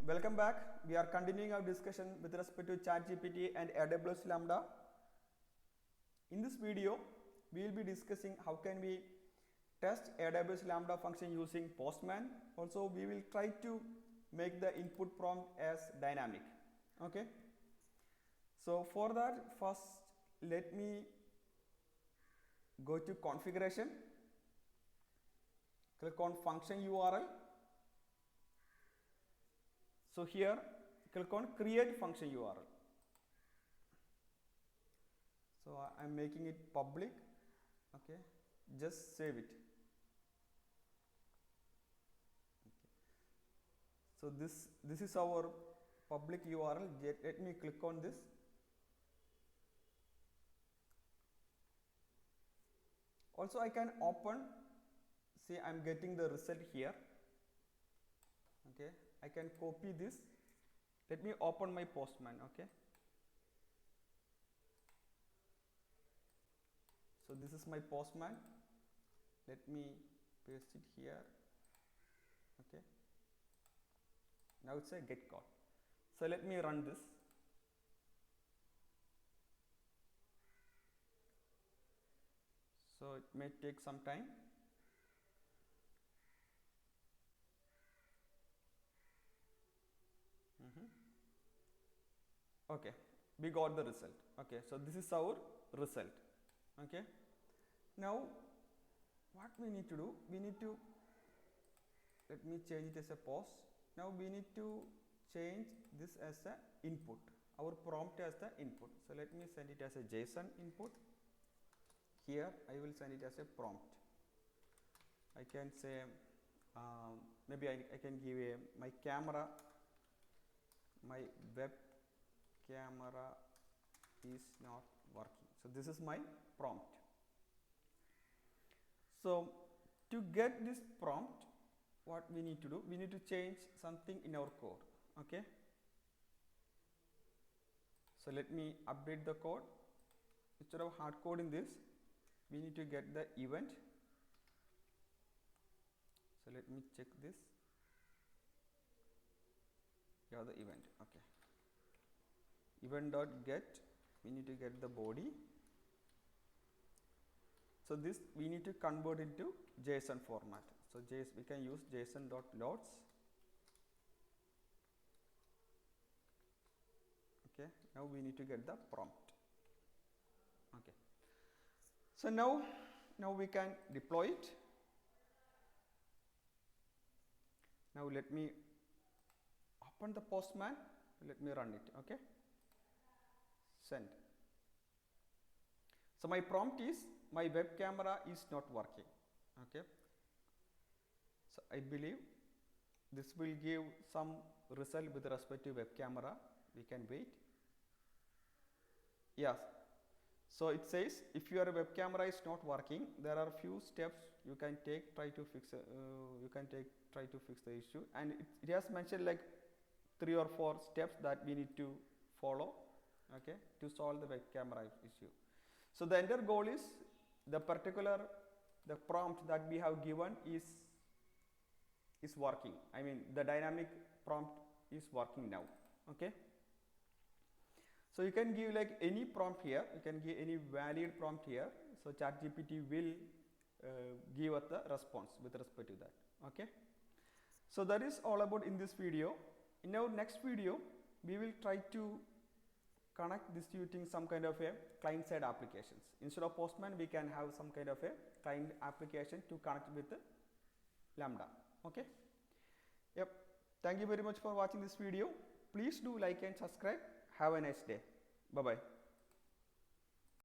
welcome back. We are continuing our discussion with respect to ChatGPT and AWS Lambda. In this video, we will be discussing how can we test AWS Lambda function using Postman. Also, we will try to make the input prompt as dynamic. Okay. So for that, first let me go to configuration. Click on function URL. So here, click on create function URL. So I am making it public. Okay, just save it. Okay. So this is our public URL. Let me click on this. Also, I can open. See, I am getting the result here. Okay. I can copy this. Let me open my Postman. Okay. So this is my Postman. Let me paste it here. Okay. Now it's a get call. So let me run this. So it may take some time. Okay, we got the result. Okay, so this is our result. Okay, now what we need to do, we need to, let me change it as a post. Now we need to change this as a input, our prompt as the input. So let me send it as a JSON input. Here I will send it as a prompt. I can say maybe I can give my camera, my web camera is not working. So this is my prompt. So to get this prompt, what we need to do, we need to change something in our code. Okay. So let me update the code. Instead of hard coding this, we need to get the event. So let me check this. Yeah, the event. Okay. Event.get, we need to get the body. So this we need to convert into JSON format. So we can use JSON.loads. Okay. Now we need to get the prompt. Okay. So now we can deploy it. Now let me open the Postman. Let me run it. Okay. Send. So my prompt is my web camera is not working. Okay. So I believe this will give some result with respect to web camera. We can wait. Yes. So it says if your web camera is not working, there are few steps you can take. Try to fix. Try to fix the issue, and it has mentioned like 3 or 4 steps that we need to follow. Okay, to solve the web camera issue. So the entire goal is the prompt that we have given is working. I mean the dynamic prompt is working now. Okay. So you can give like any prompt here. You can give any valid prompt here. So ChatGPT will give us the response with respect to that. Okay. So that is all about in this video. In our next video, we will try to connect this using some kind of a client-side applications. Instead of Postman, we can have some kind of a client application to connect with the Lambda. Okay. Yep. Thank you very much for watching this video. Please do like and subscribe. Have a nice day. Bye-bye.